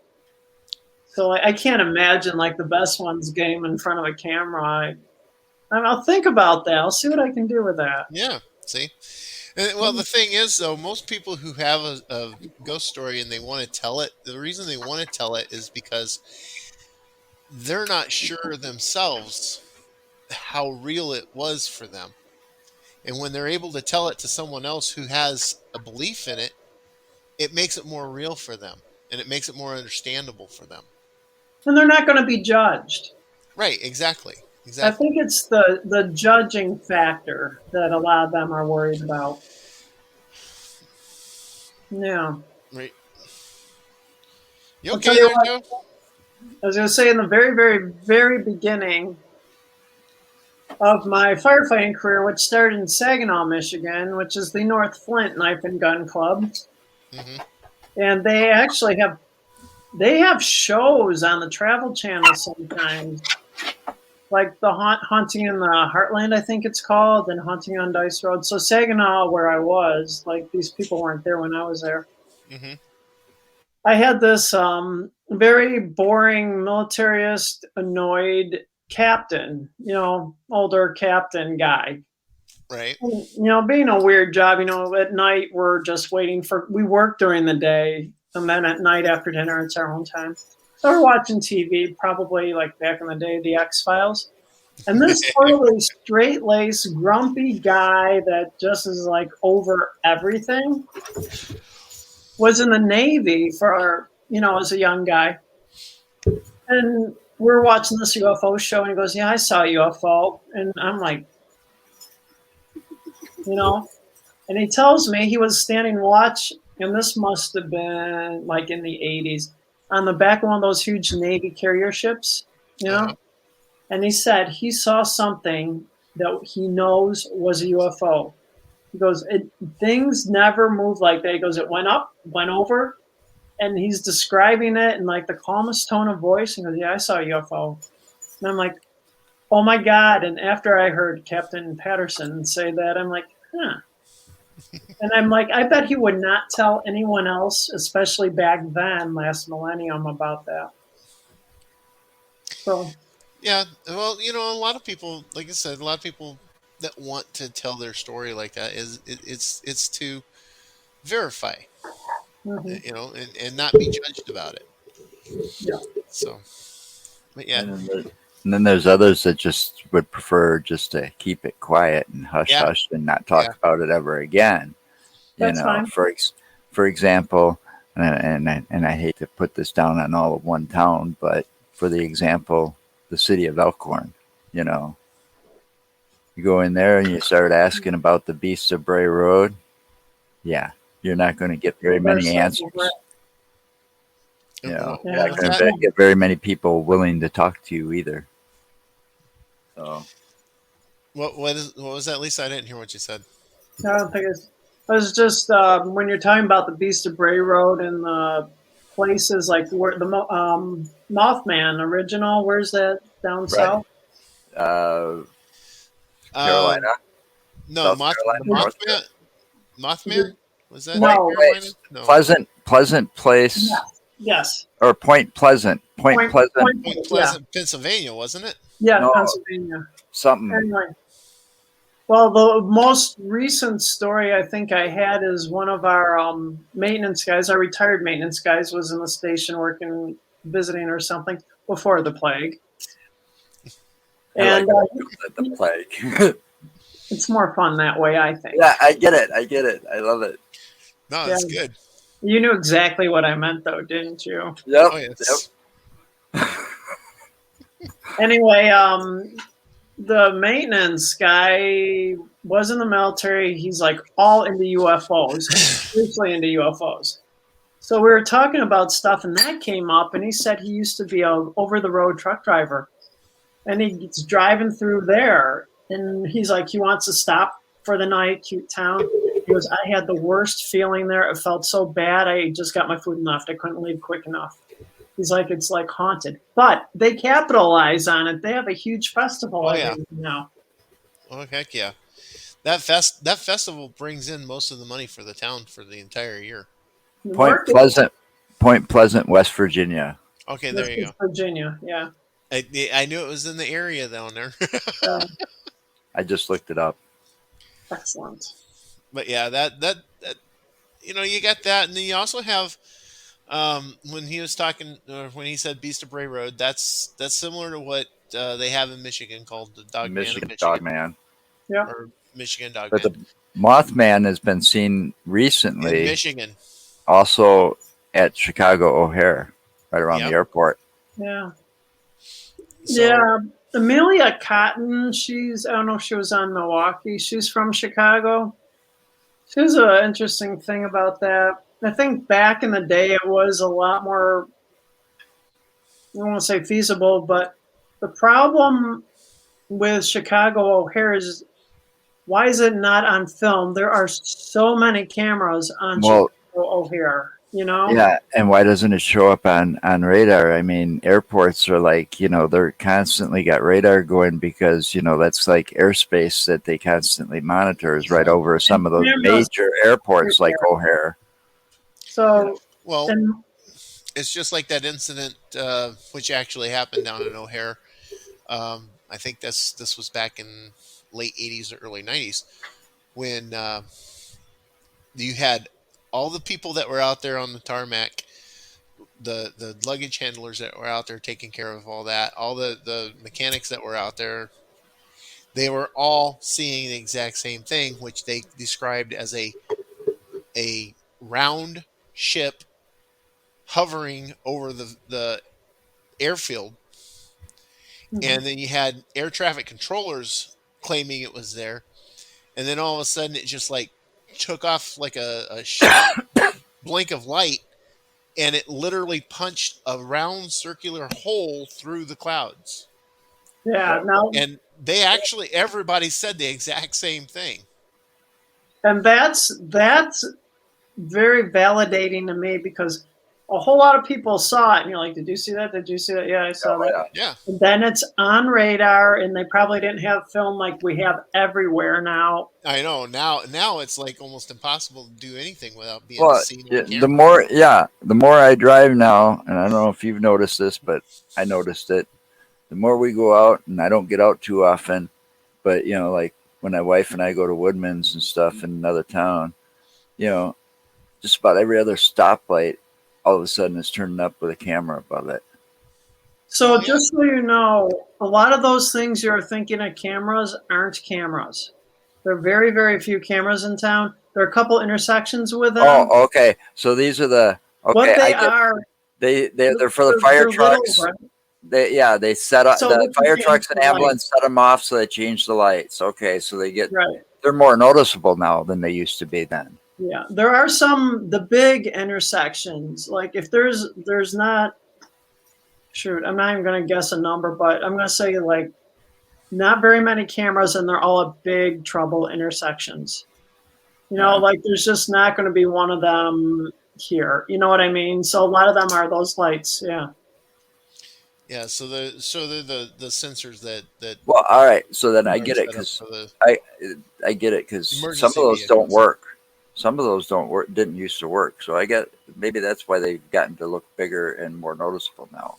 So like, I can't imagine like the best ones getting in front of a camera. I'll think about that. I'll see what I can do with that. Yeah. See. Well, the thing is, though, most people who have a ghost story and they want to tell it, the reason they want to tell it is because they're not sure themselves how real it was for them. And when they're able to tell it to someone else who has a belief in it, it makes it more real for them and it makes it more understandable for them. And they're not going to be judged. Right, exactly. I Exactly. think it's the judging factor that a lot of them are worried about. Yeah. Right. You I'll tell okay you there, what, Joe? I was going to say in the very, very, very beginning of my firefighting career, which started in Saginaw, Michigan, which is the North Flint Knife and Gun Club. hmm And they have shows on the Travel Channel sometimes, like the Haunting in the Heartland, I think it's called, and Haunting on Dice Road. So Saginaw, where I was, like these people weren't there when I was there. hmm I had this very boring militarist, annoyed captain, older captain guy. Right. Being a weird job, at night we're just waiting we work during the day, and then at night after dinner, it's our own time. So we're watching TV, probably like back in the day, the X Files. And this totally straight laced, grumpy guy that just is like over everything was in the Navy as a young guy. And we're watching this UFO show, and he goes, "Yeah, I saw a UFO." And I'm like, you know, and he tells me he was standing watch, and this must have been like in the 80s, on the back of one of those huge Navy carrier ships, you Uh-huh. know, and he said he saw something that he knows was a UFO. He goes, things never move like that. He goes, it went up, went over, and he's describing it in like the calmest tone of voice. And he goes, yeah, I saw a UFO. And I'm like, oh my God. And after I heard Captain Patterson say that, I'm like, huh. And I'm like, I bet he would not tell anyone else, especially back then, last millennium, about that. So, Yeah. Well, a lot of people, like I said, a lot of people that want to tell their story like that it's to verify, mhm, and not be judged about it. yeah, So, but yeah, And then there's others that just would prefer just to keep it quiet and hush yeah, hush and not yeah. talk about it ever again. that's fine. For example, and I hate to put this down on all of one town, but for the example, the city of Elkhorn, you know, you go in there and you start asking about the beasts of Bray Road. Yeah, you're not going to get very There's many some, answers. You're What yeah, not was going that? to get very many people willing to talk to you either. So What was that, Lisa? I didn't hear what you said. I don't think it's. I was just when you're talking about the Beast of Bray Road and the places like where the Mothman original. Where's that down Right. south? Um, Carolina, no, South Carolina, the North Mothman. Carolina. Mothman was that in Point No. Carolina? Place, No, Pleasant Place, Yes. Yes. or Point Pleasant. Point Yeah. Pleasant, Pennsylvania, wasn't it? Yeah. No, Pennsylvania. something. Anyway. Well, the most recent story I think I had is one of our maintenance guys, our retired maintenance guys, was in the station working, visiting or something before the plague. I like And the plague. it's more fun that way, I think. Yeah, I get it. I love it. No, Yeah. it's good. You knew exactly what I meant, though, didn't you? Yep. Oh yes. Anyway, the maintenance guy was in the military. He's like all into UFOs, seriously into UFOs. So we were talking about stuff, and that came up, and he said he used to be a over-the-road truck driver, and he's driving through there, and he's like, he wants to stop for the night, cute town. He goes, I had the worst feeling there. It felt so bad. I just got my food and left. I couldn't leave quick enough. He's like, it's like haunted, but they capitalize on it. They have a huge festival Oh yeah. every now. Oh heck yeah. That festival brings in most of the money for the town for the entire year. Point Pleasant, West Virginia. Okay, This there you is go. Virginia, yeah. I knew it was in the area down there. I just looked it up. Excellent. But yeah, that you got that, and then you also have when he was talking, or when he said Beast of Bray Road, that's similar to what they have in Michigan called the Dog Man of Michigan Michigan, Dogman. Yeah. or Michigan Dog But Man the Mothman has been seen in recently, Michigan. also at Chicago O'Hare, right around the Yep. airport. Yeah. So, Yeah. Amelia Cotton, I don't know if she was on Milwaukee. She's from Chicago. She was an interesting thing about that. I think back in the day it was a lot more, I don't want to say feasible, but the problem with Chicago O'Hare is why is it not on film? There are so many cameras on Well, Chicago O'Hare, you know? yeah, and why doesn't it show up on radar? I mean, airports are like, they're constantly got radar going because, that's like airspace that they constantly monitor is right over some of those Cameras major airports like everywhere. O'Hare. So, well, and it's just like that incident which actually happened down in O'Hare. I think this was back in late '80s or early '90s when you had all the people that were out there on the tarmac, the luggage handlers that were out there taking care of all that, all the mechanics that were out there. They were all seeing the exact same thing, which they described as a round ship hovering over the airfield, and then you had air traffic controllers claiming it was there, and then all of a sudden it just like took off like a blink of light, and it literally punched a round circular hole through the clouds. yeah, now, And everybody said the exact same thing. and that's very validating to me because a whole lot of people saw it and you're like, did you see that? Did you see that? Yeah, I saw that. Yeah. And then it's on radar and they probably didn't have film like we have everywhere now. I know. Now it's like almost impossible to do anything without being Well, seen yeah, on camera. the more I drive now, and I don't know if you've noticed this, but I noticed it. The more we go out, and I don't get out too often, but like when my wife and I go to Woodman's and stuff in another town, just about every other stoplight, all of a sudden is turning up with a camera above it. So Oh, yeah. just so you know, a lot of those things you're thinking of cameras aren't cameras. There are very, very few cameras in town. There are a couple intersections with them. Oh, okay. So these are the What okay. they I get, are, they're for the they're fire little, trucks. right? They set up So the what you fire get trucks is and the light. ambulance set them off so they change the lights. Okay, so Right. they're more noticeable now than they used to be then. Yeah, there are the big intersections. Like if there's not, shoot, I'm not even going to guess a number, but I'm going to say like not very many cameras and they're all at big trouble intersections. Yeah. Like there's just not going to be one of them here. You know what I mean? So a lot of them are those lights. Yeah. Yeah, they're the sensors that Well, all right. So then I are get it set up because for the I I get it because some of emergency those don't vehicles. work. Some of those don't work. Didn't used to work. So I get maybe that's why they've gotten to look bigger and more noticeable now.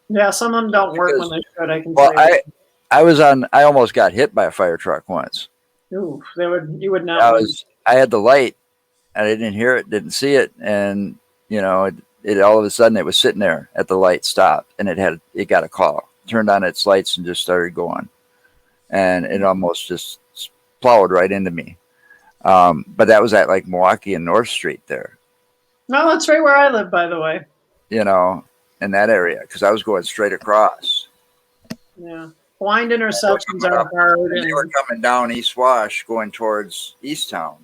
Yeah. Some of them don't work when Because they should. I can well, tell you that. I was on. I almost got hit by a fire truck once. Ooh, you would not want. I had the light and I didn't hear it, didn't see it, and it all of a sudden it was sitting there at the light stopped, and it got a call, turned on its lights and just started going, and it almost just plowed right into me. But that was at like Milwaukee and North Street there, No, that's right where I live, by the way. you know, in that area because I was going straight across. Yeah. Blind And they were intersections coming are up, hard, and they were and coming down East Wash, going towards East Town,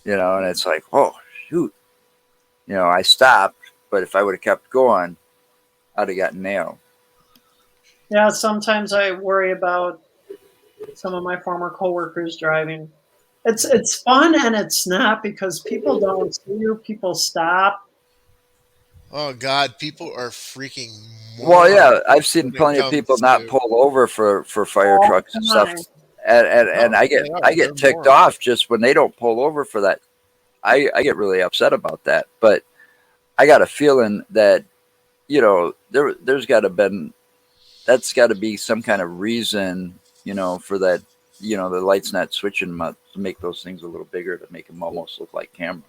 and it's like, oh shoot, I stopped, but if I would have kept going, I'd have gotten nailed. yeah, sometimes I worry about some of my former coworkers driving. It's fun and it's not because people don't see you, people stop. Oh God, people are freaking Well, morons yeah, I've seen when it plenty of people comes not to pull over for fire All trucks the and stuff, time. and no, I they get are. I They're get ticked morons. off just when they don't pull over for that. I get really upset about that, but I got a feeling that there's got to been that's got to be some kind of reason for that the lights not switching to make those things a little bigger to make them almost look like camera.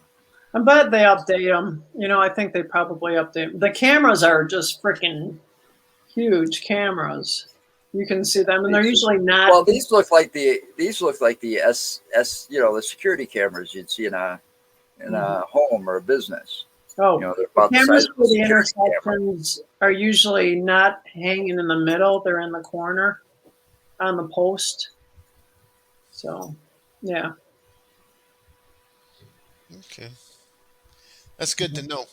I bet they update them. I think they probably update 'em. The cameras are just freaking huge cameras. You can see them, and they're These usually not. well, these look like the S the security cameras you'd see in Mhm. a home or a business. Oh, They're the about the size cameras of a for the security camera. intersections are usually not hanging in the middle. They're in the corner on the post. So, yeah. Okay, that's good to know.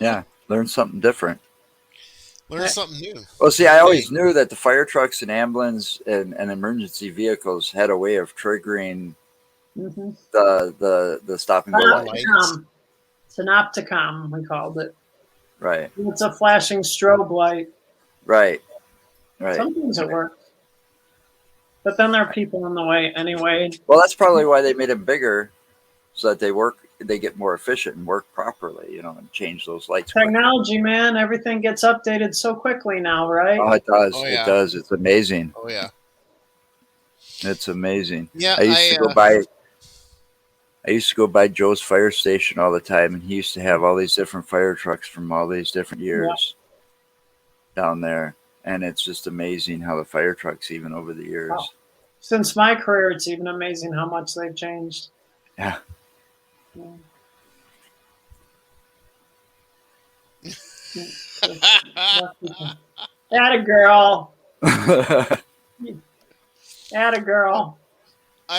Yeah, learn something different. Learn something new Well, see, I every day. always knew that the fire trucks and ambulance and emergency vehicles had a way of triggering Mm-hmm. the stop and go The light. lights. Synopticom, we called it. Right, It's a flashing strobe light. right, right. Sometimes it works, but then there are people in the way anyway. Well, that's probably why they made them bigger so that they get more efficient and work properly, and change those lights quicker. Technology, man, everything gets updated so quickly now, right? Oh, it does. Oh It yeah. does. It's amazing. Oh yeah. It's amazing. Yeah. I used to go by. I used to go by Joe's fire station all the time, and he used to have all these different fire trucks from all these different Yeah. years down there, and it's just amazing how the fire trucks, even over the Wow. years. Since my career, it's even amazing how much they've changed. Yeah. Atta girl. Atta girl.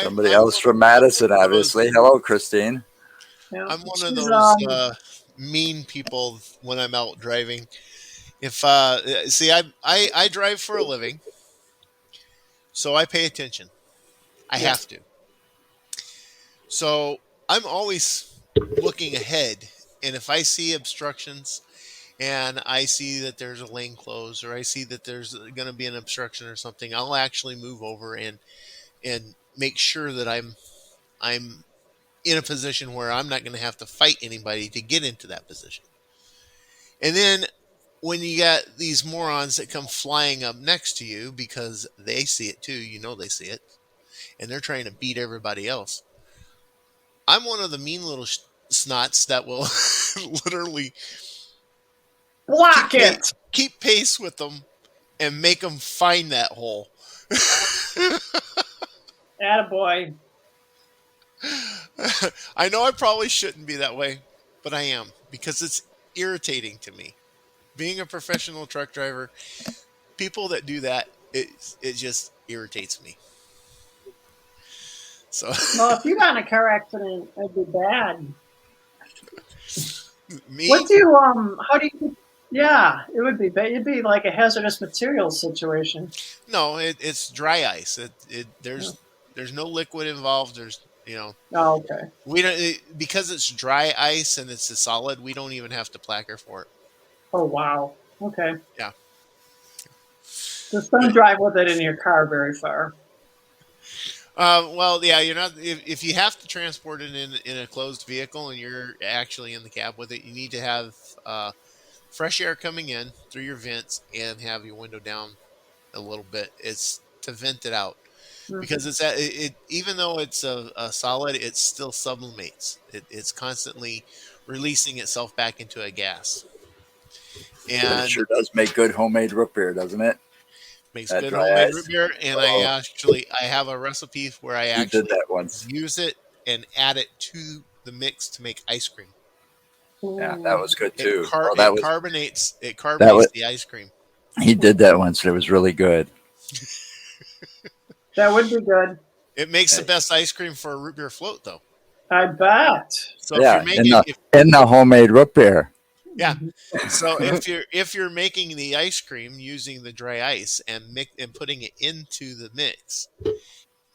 Somebody I'm else from Madison, obviously. Hello, Christine. Yeah. I'm one of She's those mean people when I'm out driving. If see, I drive for a living, so I pay attention. I yeah. have to. So I'm always looking ahead, and if I see obstructions, and I see that there's a lane closed, or I see that there's going to be an obstruction or something, I'll actually move over and make sure that I'm in a position where I'm not going to have to fight anybody to get into that position. And then when you got these morons that come flying up next to you because they see it too, they see it, and they're trying to beat everybody else. I'm one of the mean little snots that will literally Block it. keep pace with them and make them find that hole. Attaboy. I know I probably shouldn't be that way, but I am because it's irritating to me. Being a professional truck driver, people that do that, it just irritates me. So Well, if you got in a car accident, it'd be bad. me, What do you how do you yeah, it would be bad. It'd be like a hazardous materials situation. no, it's dry ice. There's no liquid involved. You know, Oh, okay. we don't because it's dry ice and it's a solid. We don't even have to placard for it. Oh, wow. Okay. Yeah. Just don't drive with it in your car very far. Well, yeah, you're not. If you have to transport it in a closed vehicle and you're actually in the cab with it, you need to have fresh air coming in through your vents and have your window down a little bit. It's to vent it out because Mhm. even though it's a solid, it still sublimates. It's constantly releasing itself back into a gas But it and sure does make good homemade root beer, doesn't it? makes That good dry homemade root ice. beer. And Oh, I have a recipe where I you did actually that once. use it and add it to the mix to make ice cream. Yeah, that was Ooh. good too. Oh, It that was carbonates the ice cream. he did that once. It was really good. That would be good. It makes the Uh, best ice cream for a root beer float, though. I bet. So if you're Yeah, making, if in the homemade root beer. yeah, so if you're making the ice cream using the dry ice and putting it into the mix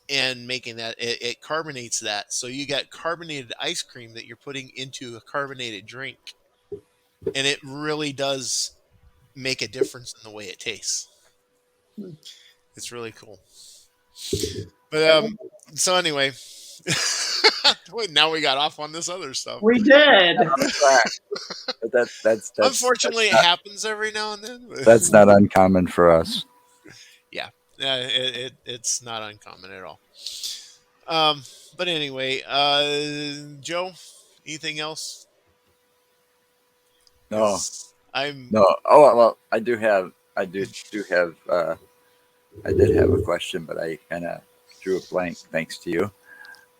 and making that, it carbonates that. So you got carbonated ice cream that you're putting into a carbonated drink, and it really does make a difference in the way it tastes. It's really cool. But so anyway, now we got off on this other stuff. We did. Right. But Unfortunately, it happens every now and then. that's not uncommon for us. Yeah, it's not uncommon at all. Um, but anyway, Joe, anything else? No, Because I'm no. Oh well, I do have. I did have a question, but I kind of drew a blank thanks to you.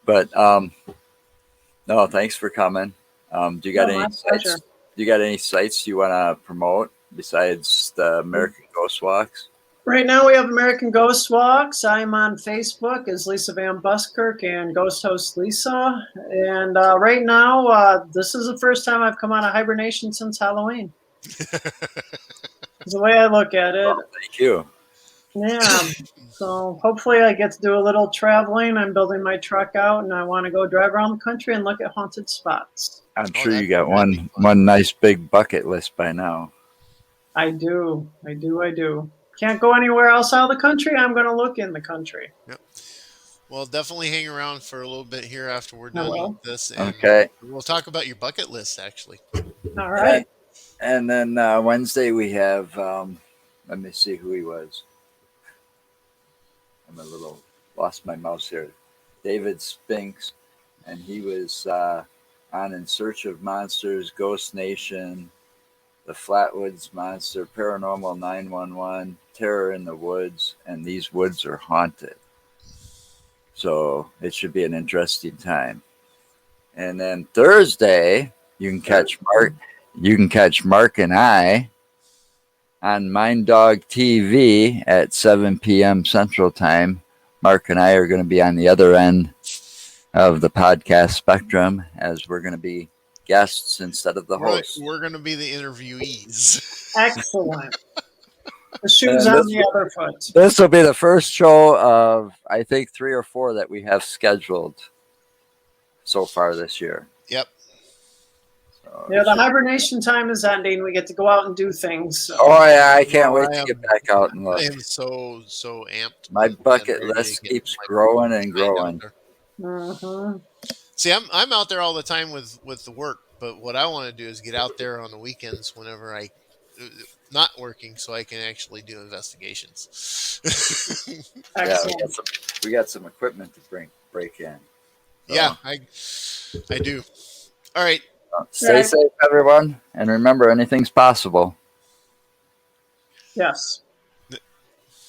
But no, thanks for coming. Do you got No, my any sites? pleasure. Do you got any sites you want to promote besides the American Ghost Walks? Right now we have American Ghost Walks. I'm on Facebook as Lisa Van Buskirk and Ghost Host Lisa. And right now, this is the first time I've come out of hibernation since Halloween. Is the way I look at it. Oh, thank you. Yeah. So hopefully I get to do a little traveling. I'm building my truck out and I want to go drive around the country and look at haunted spots. I'm oh sure you got that'd be fun. one nice big bucket list by now. I do. I do. I do. Can't go anywhere else out of the country. I'm going to look in the country. Yep. Well, definitely hang around for a little bit here after we're I done with will. this, and Okay. we'll talk about your bucket list. Actually, All right. And then Wednesday we have. Let me see who he was. I'm a little lost my mouse here. David Spinks, and he was on In Search of Monsters, Ghost Nation, The Flatwoods Monster, Paranormal 911, Terror in the Woods, and These Woods Are Haunted. So it should be an interesting time. And then Thursday, you can catch Mark. You can catch Mark and I on Mind Dog TV at 7 p.m. Central Time. Mark and I are going to be on the other end of the podcast spectrum as we're going to be guests instead of the hosts. we're going to be the interviewees. Excellent. The shoe's And on the other foot. this will be the first show of, I think, 3 or 4 that we have scheduled so far this year. Yep. So Yeah, the hibernation time is ending. We get to go out and do things. So. oh yeah, I can't Oh, wait I to am- get back out and look. I am so amped. My and bucket ready to list get keeps my growing and behind out growing. there. Mm-hmm. See, I'm out there all the time with the work, but what I want to do is get out there on the weekends whenever I not working, so I can actually do investigations. Yeah, Excellent. we got some equipment to break in. So, Yeah, I do. All right. stay Right. safe, everyone, and remember, anything's possible. Yes.